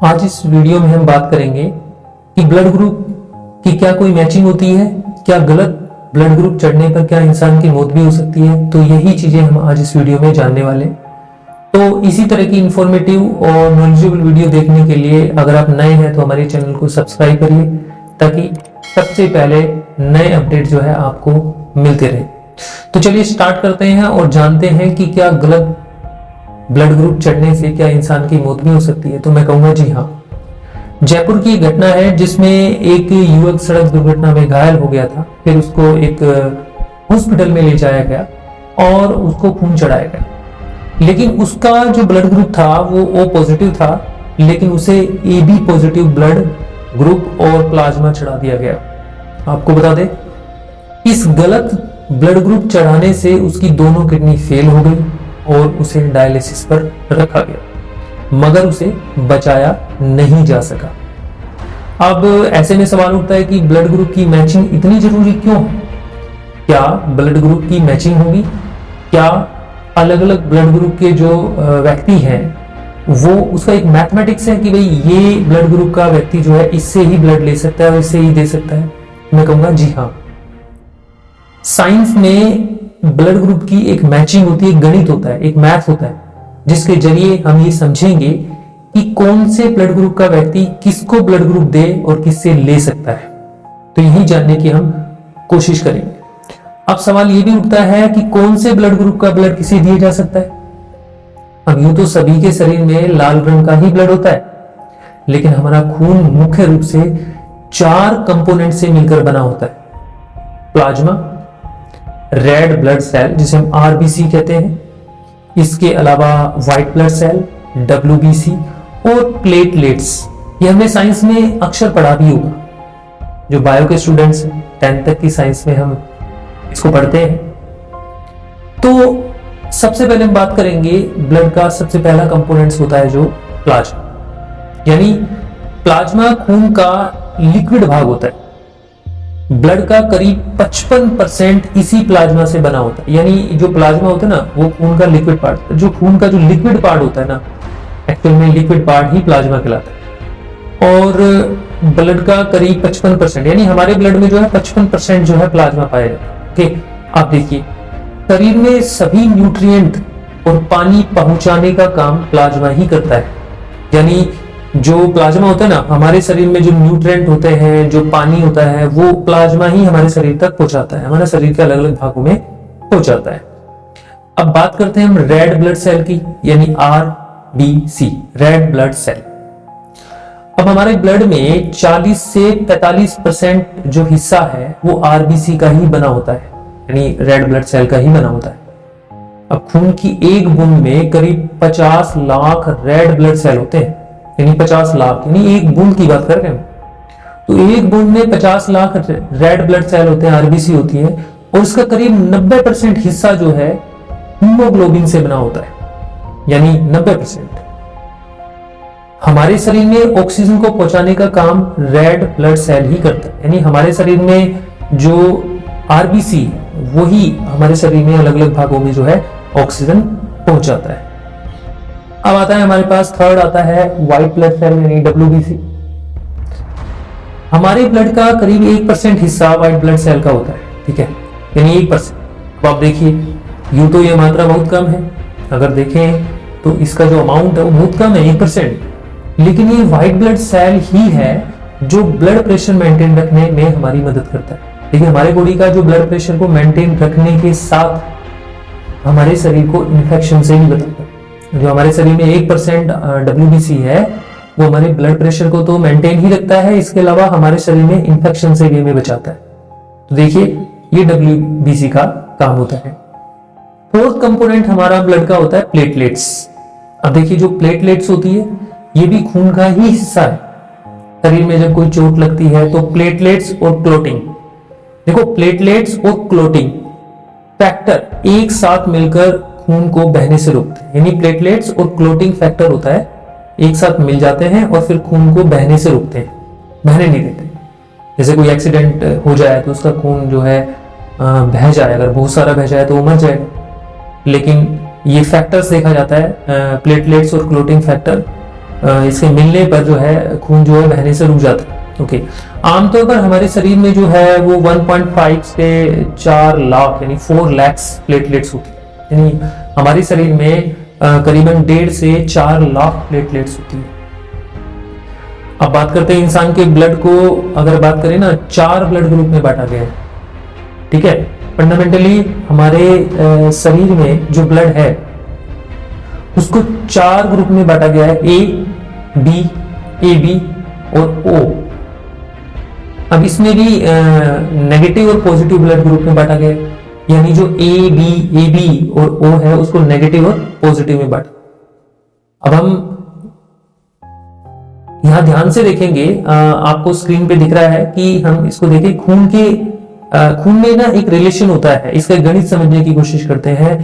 आज इस वीडियो में हम बात करेंगे कि ब्लड ग्रुप की क्या कोई मैचिंग होती है, क्या गलत ब्लड ग्रुप चढ़ने पर क्या इंसान की मौत भी हो सकती है। तो यही चीजें हम आज इस वीडियो में जानने वाले। तो इसी तरह की इंफॉर्मेटिव और नॉलेजेबल वीडियो देखने के लिए अगर आप नए हैं तो हमारे चैनल को सब्सक्राइब करिए ताकि सबसे पहले नए अपडेट जो है आपको मिलते रहे। तो चलिए स्टार्ट करते हैं और जानते हैं कि क्या गलत ब्लड ग्रुप चढ़ने से क्या इंसान की मौत भी हो सकती है। तो मैं कहूंगा जी हाँ। जयपुर की घटना है जिसमें एक युवक सड़क दुर्घटना में घायल हो गया था, फिर उसको एक हॉस्पिटल में ले जाया गया और उसको खून चढ़ाया गया, लेकिन उसका जो ब्लड ग्रुप था वो ओ पॉजिटिव था, लेकिन उसे A B positive blood group और प्लाज्मा चढ़ा दिया गया। आपको बता दें, इस गलत ब्लड ग्रुप चढ़ाने से उसकी दोनों किडनी फेल हो गई और उसे डायलिसिस पर रखा गया, मगर उसे बचाया नहीं जा सका। अब ऐसे में सवाल उठता है कि ब्लड ग्रुप की मैचिंग इतनी जरूरी क्यों है? क्या ब्लड ग्रुप की मैचिंग होगी? क्या अलग अलग ब्लड ग्रुप के जो व्यक्ति हैं वो उसका एक मैथमेटिक्स है कि भाई ये ब्लड ग्रुप का व्यक्ति जो है इससे ही ब्लड ले सकता है और इससे ही दे सकता है? मैं कहूंगा जी हाँ। साइंस में ब्लड ग्रुप की एक मैचिंग होती है, एक गणित होता है, एक मैथ होता है, जिसके जरिए हम ये समझेंगे कि कौन से ब्लड ग्रुप का व्यक्ति किसको ब्लड ग्रुप दे और किससे ले सकता है। तो यही जानने की हम कोशिश करेंगे। अब सवाल ये भी उठता है कि कौन से ब्लड ग्रुप का ब्लड किसे दिया जा सकता है। अब यूं तो सभी के शरीर में लाल रंग का ही ब्लड होता है, लेकिन हमारा खून मुख्य रूप से 4 कंपोनेंट से मिलकर बना होता है। प्लाज्मा, रेड ब्लड सेल जिसे हम आरबीसी कहते हैं, इसके अलावा व्हाइट ब्लड सेल डब्ल्यूबीसी और प्लेटलेट्स। ये हमने साइंस में अक्सर पढ़ा भी होगा, जो बायो के स्टूडेंट्स 10th तक की साइंस में हम इसको पढ़ते हैं। तो सबसे पहले हम बात करेंगे ब्लड का सबसे पहला कंपोनेंट्स होता है जो प्लाज्मा, यानी प्लाज्मा खून का लिक्विड भाग होता है। ब्लड का करीब 55% इसी प्लाज्मा से बना होता है, यानी जो प्लाज्मा होता है ना वो खून का लिक्विड पार्ट, जो खून का जो लिक्विड पार्ट होता है ना, एक्चुअल में लिक्विड पार्ट ही प्लाज्मा कहलाता है। और ब्लड का करीब 55%, यानी हमारे ब्लड में जो है 55% जो है प्लाज्मा पाया जाता है। ओके, आप देखिए शरीर में सभी न्यूट्रिएंट और पानी पहुंचाने का काम प्लाज्मा ही करता है। यानी जो प्लाज्मा होता है ना, हमारे शरीर में जो न्यूट्रिएंट होते हैं, जो पानी होता है, वो प्लाज्मा ही हमारे शरीर तक पहुंचाता है, हमारे शरीर के अलग अलग भागों में पहुंचाता है। अब बात करते हैं हम रेड ब्लड सेल की, यानी आरबीसी, रेड ब्लड सेल। अब हमारे ब्लड में 40 से 45% जो हिस्सा है वो आरबीसी का ही बना होता है, यानी रेड ब्लड सेल का ही बना होता है। अब खून की एक बूंद में करीब 50 लाख रेड ब्लड सेल होते हैं, यानी 50 लाख, यानी एक बूंद की बात कर रहे हैं। तो एक बूंद में 50 लाख रेड ब्लड सेल होते हैं, आरबीसी होती है, और इसका करीब 90% हिस्सा जो है हीमोग्लोबिन से बना होता है, यानी 90%। हमारे शरीर में ऑक्सीजन को पहुंचाने का काम रेड ब्लड सेल ही करता है, यानी हमारे शरीर में जो आरबीसी वही हमारे शरीर में अलग अलग भागों में जो है ऑक्सीजन पहुंचाता है। अब आता है हमारे पास थर्ड आता है व्हाइट ब्लड सेल, यानी डब्ल्यूबीसी। हमारे ब्लड का करीब 1% हिस्सा व्हाइट ब्लड सेल का होता है, ठीक है, यानी 1%। अब आप देखिए यूं तो ये मात्रा बहुत कम है, अगर देखें तो इसका जो अमाउंट है वो बहुत कम है, 1%, लेकिन ये व्हाइट ब्लड सेल ही है जो ब्लड प्रेशर मेंटेन रखने में हमारी मदद करता है। देखिए हमारे बॉडी का जो ब्लड प्रेशर को मेंटेन रखने के साथ हमारे शरीर को इन्फेक्शन से भी बचाता है। जो हमारे शरीर में 1% डब्ल्यूबीसी है वो हमारे ब्लड प्रेशर को तो मेंटेन ही रखता है, इसके अलावा हमारे शरीर में इन्फेक्शन से भी हमें बचाता है। तो देखिए ये डब्ल्यूबीसी का काम होता है। फोर्थ कंपोनेंट हमारा ब्लड का होता है प्लेटलेट्स। अब देखिए जो प्लेटलेट्स होती है ये भी खून का ही हिस्सा है। शरीर में जब कोई चोट लगती है तो प्लेटलेट्स और क्लोटिंग, देखो प्लेटलेट्स और क्लोटिंग फैक्टर एक साथ मिलकर खून को बहने से रोकते हैं, यानी प्लेटलेट्स और क्लोटिंग फैक्टर होता है, एक साथ मिल जाते हैं और फिर खून को बहने से रोकते हैं, बहने नहीं देते। जैसे कोई एक्सीडेंट हो जाए तो उसका खून जो है बह जाए, अगर बहुत सारा बह जाए तो वो मर जाएगा, लेकिन ये फैक्टर्स देखा जाता है प्लेटलेट्स और क्लोटिंग फैक्टर इसके मिलने पर जो है खून जो है बहने से रुक जाता है। ओके, आमतौर पर हमारे शरीर में जो है वो 1.5 से 4 लाख यानी 4 लाख प्लेटलेट्स होती है। यानी हमारे शरीर में करीबन 1.5 से 4 लाख प्लेटलेट्स होती है। अब बात करते हैं इंसान के ब्लड को, अगर बात करें ना 4 ब्लड ग्रुप में बांटा गया है। ठीक है, फंडामेंटली हमारे शरीर में जो ब्लड है उसको 4 ग्रुप में बांटा गया है, ए बी, ए बी और ओ। अब इसमें भी नेगेटिव और पॉजिटिव ब्लड ग्रुप में बांटा गया है, यानी जो ए बी और ओ है उसको नेगेटिव और पॉजिटिव में बांटा। अब हम यहां ध्यान से देखेंगे, आपको स्क्रीन पे दिख रहा है कि हम इसको देखें, खून में ना एक रिलेशन होता है, इसका गणित समझने की कोशिश करते हैं।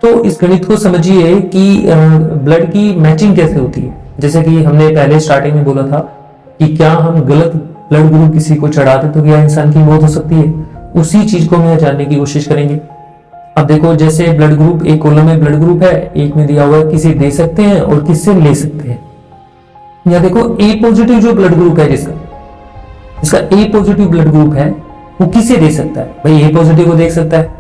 तो इस गणित को समझिए कि ब्लड की मैचिंग कैसे होती है। जैसे कि हमने पहले स्टार्टिंग में बोला था कि क्या हम गलत ब्लड ग्रुप किसी को चढ़ाते तो क्या इंसान की मौत हो सकती है, उसी चीज को हम जानने की कोशिश करेंगे। अब देखो, जैसे ब्लड ग्रुप, एक कॉलम में ब्लड ग्रुप है, एक में दिया हुआ है किसे दे सकते हैं और किससे ले सकते हैं। या देखो ए पॉजिटिव जो ब्लड ग्रुप है, जिसका ए पॉजिटिव ब्लड ग्रुप है वो किसे दे सकता है? भाई ए पॉजिटिव को दे सकता है,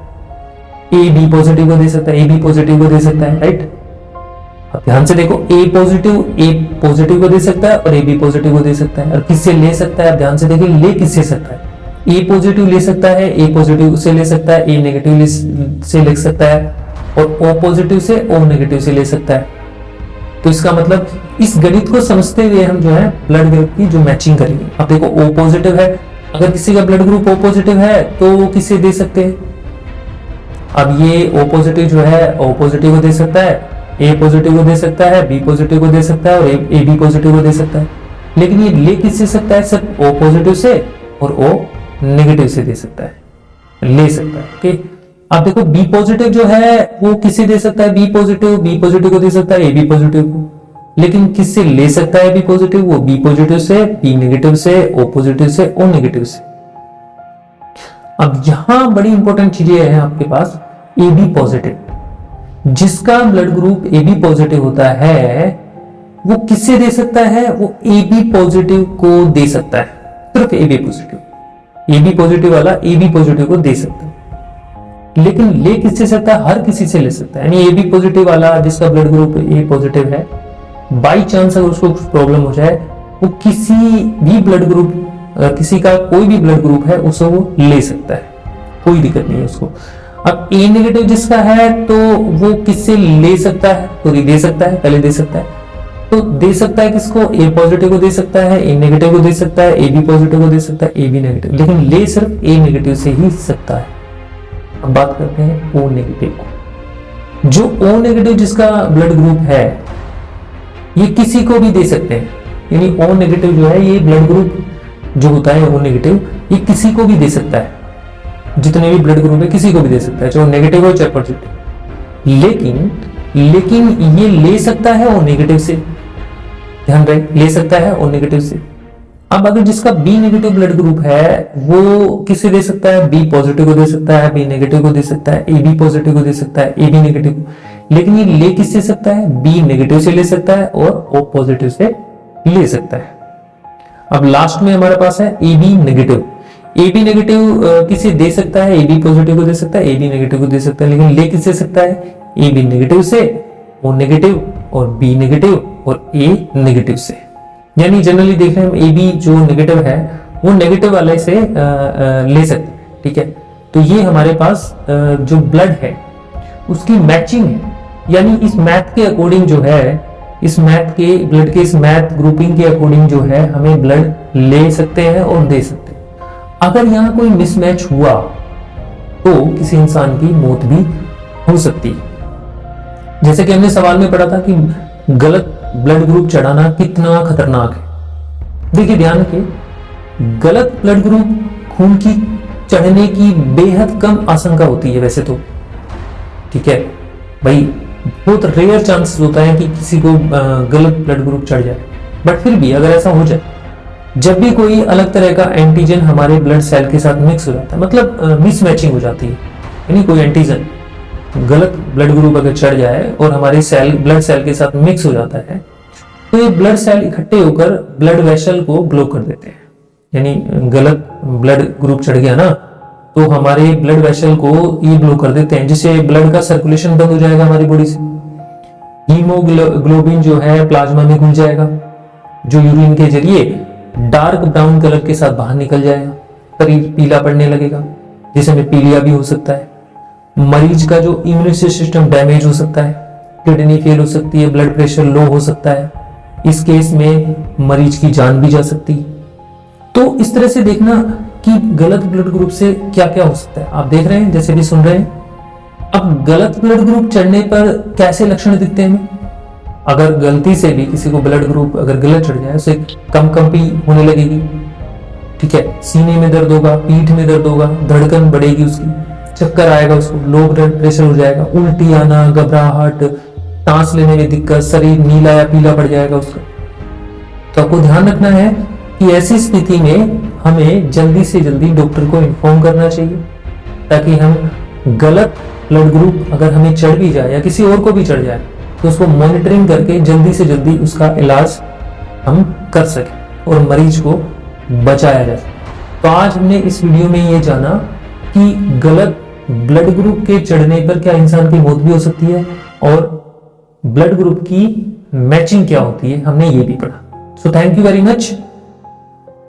ए बी पॉजिटिव को दे सकता है, ए बी पॉजिटिव को दे सकता है, राइट। अब ध्यान से देखो, ए पॉजिटिव को दे सकता है और ए बी पॉजिटिव को दे सकता है। और किससे ले सकता है? अब ध्यान से देखिए, ले किससे सकता है? ए पॉजिटिव ले सकता है, ए पॉजिटिव से ले सकता है, ए नेगेटिव से ले सकता है और ओ पॉजिटिव से ओ नेगेटिव से ले सकता है। तो इसका मतलब इस गणित को समझते हुए हम जो है ब्लड ग्रुप की जो मैचिंग करेंगे। अब देखो, ओ पॉजिटिव है, अगर किसी का ब्लड ग्रुप ओ पॉजिटिव है तो वो किसे दे सकते हैं? अब ये ओ पॉजिटिव जो है ओ पॉजिटिव को दे सकता है, ए पॉजिटिव को दे सकता है, बी पॉजिटिव को दे सकता है और ए बी पॉजिटिव को दे सकता है। लेकिन ये ले किससे सकता है? सिर्फ ओ पॉजिटिव से और ओ नेगेटिव से दे सकता है, ले सकता है। ओके, अब देखो, बी पॉजिटिव जो है वो किसे दे सकता है? बी पॉजिटिव को दे सकता है, ए बी पॉजिटिव को। लेकिन किससे ले सकता है बी पॉजिटिव? वो बी पॉजिटिव से, बी नेगेटिव से, ओ पॉजिटिव से, ओ नेगेटिव से। अब यहां बड़ी इंपॉर्टेंट चीजें हैं आपके पास, ए बी पॉजिटिव। जिसका blood group A B positive होता है वो किससे दे सकता है? वो ए बी पॉजिटिव को दे सकता है, सिर्फ A B positive. A B positive वाला ए बी पॉजिटिव को दे सकता है, लेकिन ले किससे सकता है? हर किसी से ले सकता है। यानी ए बी पॉजिटिव वाला जिसका ब्लड ग्रुप ए पॉजिटिव है, बाई चांस अगर उसको कुछ प्रॉब्लम हो जाए, वो किसी भी ब्लड ग्रुप, किसी का कोई भी ब्लड ग्रुप है उसे वो ले सकता है, कोई दिक्कत नहीं है उसको। अब ए नेगेटिव जिसका है तो वो किससे ले सकता है? तो दे सकता है, पहले दे सकता है। तो दे सकता है किसको? ए पॉजिटिव को दे सकता है, ए नेगेटिव को दे सकता है, ए बी पॉजिटिव को दे सकता है, ए बी नेगेटिव। लेकिन ले सिर्फ ए नेगेटिव से ही सकता है। अब बात करते हैं ओ नेगेटिव को। जो ओ नेगेटिव जिसका ब्लड ग्रुप है ये किसी को भी दे सकते हैं। यानी ओ नेगेटिव जो है, ये ब्लड ग्रुप जो होता है ओ नेगेटिव, ये किसी को भी दे सकता है। जितने भी ब्लड ग्रुप है किसी को भी दे सकता है, चाहे नेगेटिव हो चाहे पॉजिटिव। लेकिन ये ले सकता है ओ नेगेटिव से, ध्यान रहे, ले सकता है ओ नेगेटिव से। अब अगर जिसका बी नेगेटिव ब्लड ग्रुप है वो किसे दे सकता है? बी पॉजिटिव को दे सकता है, बी नेगेटिव को दे सकता है, ए बी पॉजिटिव को दे सकता है, ए बी नेगेटिव को। लेकिन ये ले किससे सकता है? बी नेगेटिव से ले सकता है और ओ पॉजिटिव से ले सकता है। अब लास्ट में हमारे पास है A B negative. A B negative किसे दे सकता है? ए बी पॉजिटिव को दे सकता है, ए बी नेगेटिव को दे सकता है। लेकिन ले किससे सकता है? ए बी नेगेटिव से, ओ नेगेटिव और बी नेगेटिव और ए नेगेटिव से। यानी जनरली देख रहे हैं हम ए बी जो नेगेटिव है वो नेगेटिव वाले से ले सकते हैं। ठीक है, तो ये हमारे पास जो ब्लड है उसकी मैचिंग है। यानी इस मैथ के अकॉर्डिंग जो है, इस मैथ के ब्लड के इस मैथ ग्रुपिंग के अकॉर्डिंग जो है हमें ब्लड ले सकते हैं और दे सकते हैं। अगर यहाँ कोई मिसमैच हुआ तो किसी इंसान की मौत भी हो सकती है। जैसे कि हमने सवाल में पढ़ा था कि गलत ब्लड ग्रुप चढ़ाना कितना खतरनाक है। देखिए, ध्यान रखिए, गलत ब्लड ग्रुप खून की चढ़ने की बेहद कम आशंका होती है वैसे तो। ठीक है भाई, बहुत रेयर चांसेस होता है कि किसी को गलत ब्लड ग्रुप चढ़ जाए, बट फिर भी अगर ऐसा हो जाए, जब भी कोई अलग तरह का एंटीजन हमारे ब्लड सेल के साथ मिक्स हो जाता है, मतलब मिसमैचिंग हो जाती है, यानी कोई एंटीजन गलत ब्लड ग्रुप अगर चढ़ जाए और हमारे सेल ब्लड सेल के साथ मिक्स हो जाता है, तो ये ब्लड सेल इकट्ठे होकर ब्लड वेसल को ब्लॉक कर देते हैं। यानी गलत ब्लड ग्रुप चढ़ गया ना, तो हमारे ब्लड वेसल को ये ब्लॉक कर देते हैं, जिससे ब्लड का सर्कुलेशन बंद हो जाएगा हमारी बॉडी से। हीमोग्लोबिन जो है प्लाज्मा में घुल जाएगा, जो यूरिन के जरिए डार्क ब्राउन कलर के साथ बाहर निकल जाएगा, शरीर पीला पड़ने लगेगा, जिसमें पीलिया भी हो सकता है। मरीज का जो इम्यून सिस्टम डैमेज हो सकता है, किडनी फेल हो सकती है, ब्लड प्रेशर लो हो सकता है। इस केस में मरीज की जान भी जा सकती है। तो इस तरह से देखना कि गलत ब्लड ग्रुप से क्या क्या हो सकता है। आप देख रहे हैं, जैसे भी सुन रहे हैं। अब गलत ब्लड ग्रुप चढ़ने पर कैसे लक्षण दिखते हैं हमें? अगर गलती से भी किसी को ब्लड ग्रुप अगर गलत चढ़ जाए, उसे कंपी होने लगेगी, ठीक है, सीने में दर्द होगा, पीठ में दर्द होगा, धड़कन बढ़ेगी उसकी, चक्कर आएगा उसको, लो ब्लड प्रेशर हो जाएगा, उल्टी आना, घबराहट, सांस लेने में दिक्कत, शरीर नीला या पीला पड़ जाएगा उसका। तो आपको ध्यान रखना है कि ऐसी स्थिति में हमें जल्दी से जल्दी डॉक्टर को इन्फॉर्म करना चाहिए, ताकि हम गलत ब्लड ग्रुप अगर हमें चढ़ भी जाए या किसी और को भी चढ़ जाए, तो उसको मॉनिटरिंग करके जल्दी से जल्दी उसका इलाज हम कर सकें और मरीज को बचाया जाए। तो आज हमने इस वीडियो में ये जाना कि गलत ब्लड ग्रुप के चढ़ने पर क्या इंसान की मौत भी हो सकती है, और ब्लड ग्रुप की मैचिंग क्या होती है, हमने ये भी पढ़ा। So thank you very much.